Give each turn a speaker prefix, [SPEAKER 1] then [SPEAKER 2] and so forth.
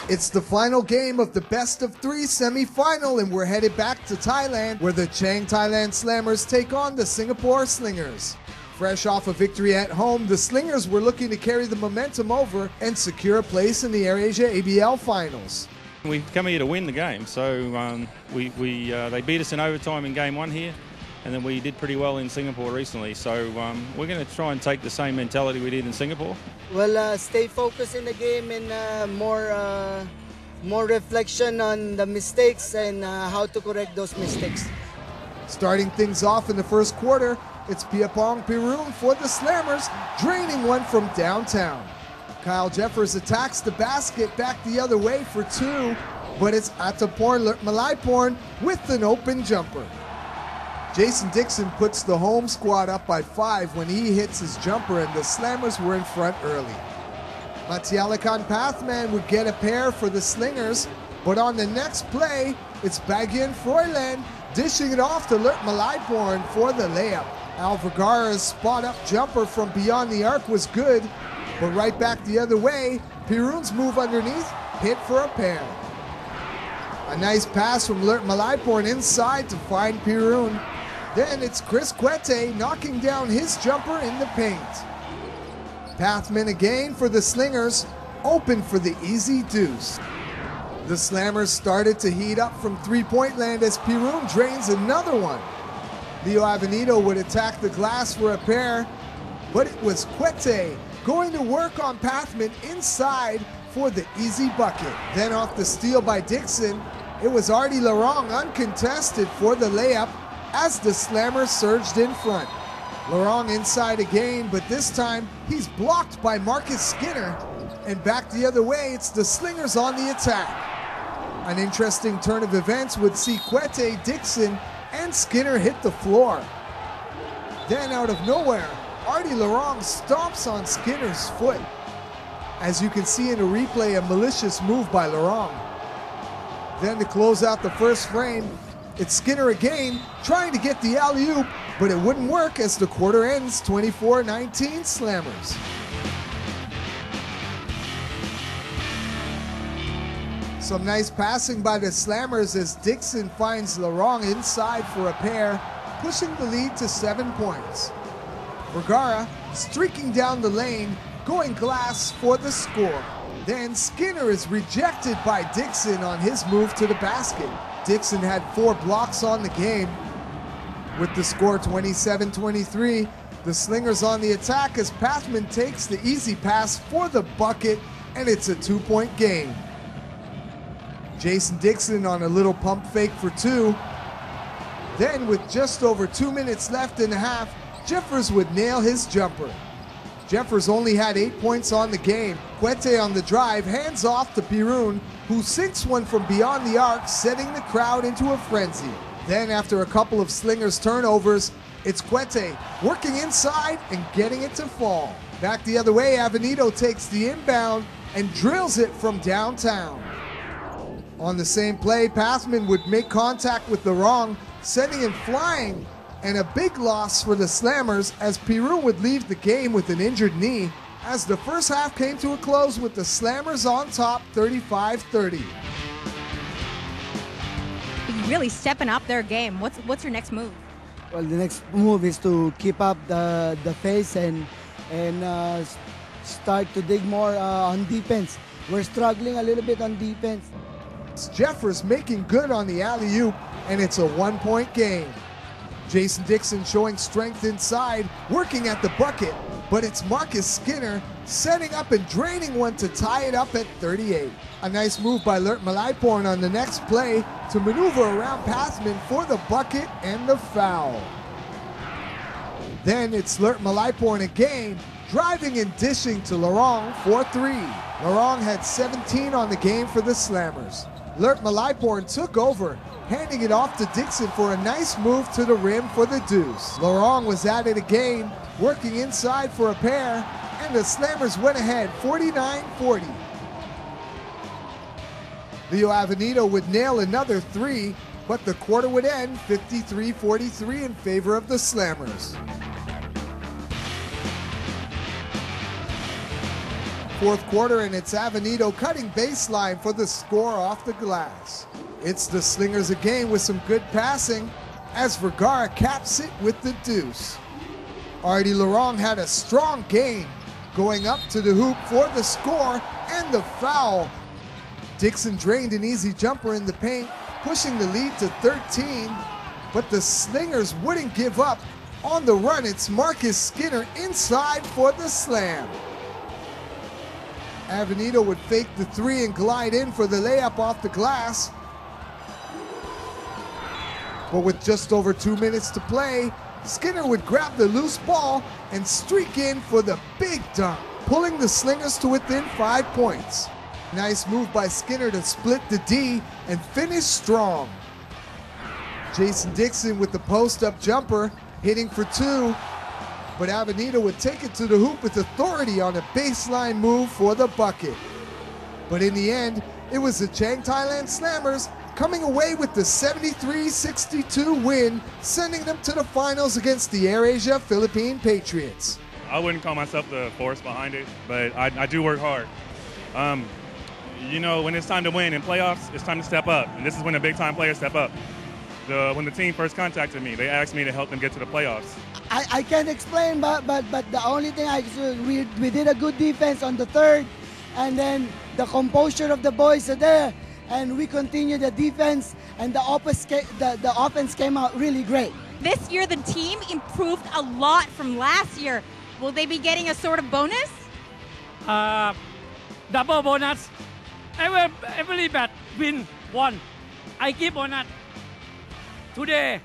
[SPEAKER 1] It's the final game of the best-of-3 semi-final, and we're headed back to Thailand, where the Chang Thailand Slammers take on the Singapore Slingers. Fresh off a victory at home, the Slingers were looking to carry the momentum over and secure a place in the AirAsia ABL finals.
[SPEAKER 2] We come here to win the game, so they beat us in overtime in game one here, and then we did pretty well in Singapore recently. So we're going to try and take the same mentality we did in Singapore.
[SPEAKER 3] Well, stay focused in the game and more reflection on the mistakes and how to correct those mistakes.
[SPEAKER 1] Starting things off in the first quarter, it's Piapong Pirun for the Slammers, draining one from downtown. Kyle Jeffers attacks the basket back the other way for two, but it's Ataporn Malaiporn with an open jumper. Jason Dixon puts the home squad up by 5 when he hits his jumper, and the Slammers were in front early. Matialakan Pathman would get a pair for the Slingers, but on the next play, it's Bagian Froyland dishing it off to Malaiporn for the layup. Al Vergara's spot-up jumper from beyond the arc was good, but right back the other way, Pirun's move underneath hit for a pair. A nice pass from Malaiporn inside to find Pirun. Then it's Chris Quete knocking down his jumper in the paint. Pathman again for the Slingers, open for the easy deuce. The Slammers started to heat up from three-point land as Pirun drains another one. Leo Avenido would attack the glass for a pair, but it was Quete going to work on Pathman inside for the easy bucket. Then off the steal by Dixon, it was Artie Larong uncontested for the layup as the Slammers surged in front. Larong inside again, but this time he's blocked by Marcus Skinner, and back the other way, it's the Slingers on the attack. An interesting turn of events would see Quete, Dixon, and Skinner hit the floor. Then out of nowhere, Artie Larong stomps on Skinner's foot. As you can see in a replay, a malicious move by Larong. Then to close out the first frame, it's Skinner again, trying to get the alley-oop, but it wouldn't work as the quarter ends 24-19 Slammers. Some nice passing by the Slammers as Dixon finds Larong inside for a pair, pushing the lead to 7 points. Vergara streaking down the lane, going glass for the score. Then Skinner is rejected by Dixon on his move to the basket. Dixon had 4 blocks on the game. With the score 27-23, the Slingers on the attack as Pathman takes the easy pass for the bucket, and it's a 2-point game. Jason Dixon on a little pump fake for 2. Then with just over 2 minutes left in the half, Jeffers would nail his jumper. Jeffers only had 8 points on the game. Quete on the drive, hands off to Pirun, who sinks one from beyond the arc, setting the crowd into a frenzy. Then after a couple of Slingers turnovers, it's Quete working inside and getting it to fall. Back the other way, Avenido takes the inbound and drills it from downtown. On the same play, Pathman would make contact with Larong, sending him flying, and a big loss for the Slammers as Pirun would leave the game with an injured knee as the first half came to a close with the Slammers on top 35-30.
[SPEAKER 4] Really stepping up their game. What's your next move?
[SPEAKER 3] Well, the next move is to keep up the pace and start to dig more on defense. We're struggling a little bit on defense.
[SPEAKER 1] It's Jeffers making good on the alley-oop, and it's a 1-point game. Jason Dixon showing strength inside, working at the bucket, but it's Marcus Skinner setting up and draining one to tie it up at 38. A nice move by Malaiporn on the next play to maneuver around Pathman for the bucket and the foul. Then it's Malaiporn again, driving and dishing to Larong for 3. Larong had 17 on the game for the Slammers. Malaiporn took over, handing it off to Dixon for a nice move to the rim for the deuce. Larong was at it again, working inside for a pair, and the Slammers went ahead 49-40. Leo Avenido would nail another 3, but the quarter would end 53-43 in favor of the Slammers. fourth quarter, and it's Avenido cutting baseline for the score off the glass. It's the Slingers again with some good passing as Vergara caps it with the deuce. Artie Laurent had a strong game going up to the hoop for the score and the foul. Dixon drained an easy jumper in the paint, pushing the lead to 13, but the Slingers wouldn't give up. On the run, it's Marcus Skinner inside for the slam. Avenido would fake the three and glide in for the layup off the glass. But with just over 2 minutes to play, Skinner would grab the loose ball and streak in for the big dunk, pulling the Slingers to within 5 points. Nice move by Skinner to split the D and finish strong. Jason Dixon with the post-up jumper, hitting for two, but Avenido would take it to the hoop with authority on a baseline move for the bucket. But in the end, it was the Chang Thailand Slammers coming away with the 73-62 win, sending them to the finals against the AirAsia Philippine Patriots.
[SPEAKER 5] I wouldn't call myself the force behind it, but I do work hard. You know, when it's time to win in playoffs, it's time to step up, and this is when the big-time players step up. When the team first contacted me, they asked me to help them get to the playoffs.
[SPEAKER 3] I can't explain, but the only thing we did a good defense on the third, and then the composure of the boys are there, and we continue the defense, and the offense came out really great.
[SPEAKER 4] This year, the team improved a lot from last year. Will they be getting a sort of bonus?
[SPEAKER 6] Double bonus. Every bet win one. I give bonus today.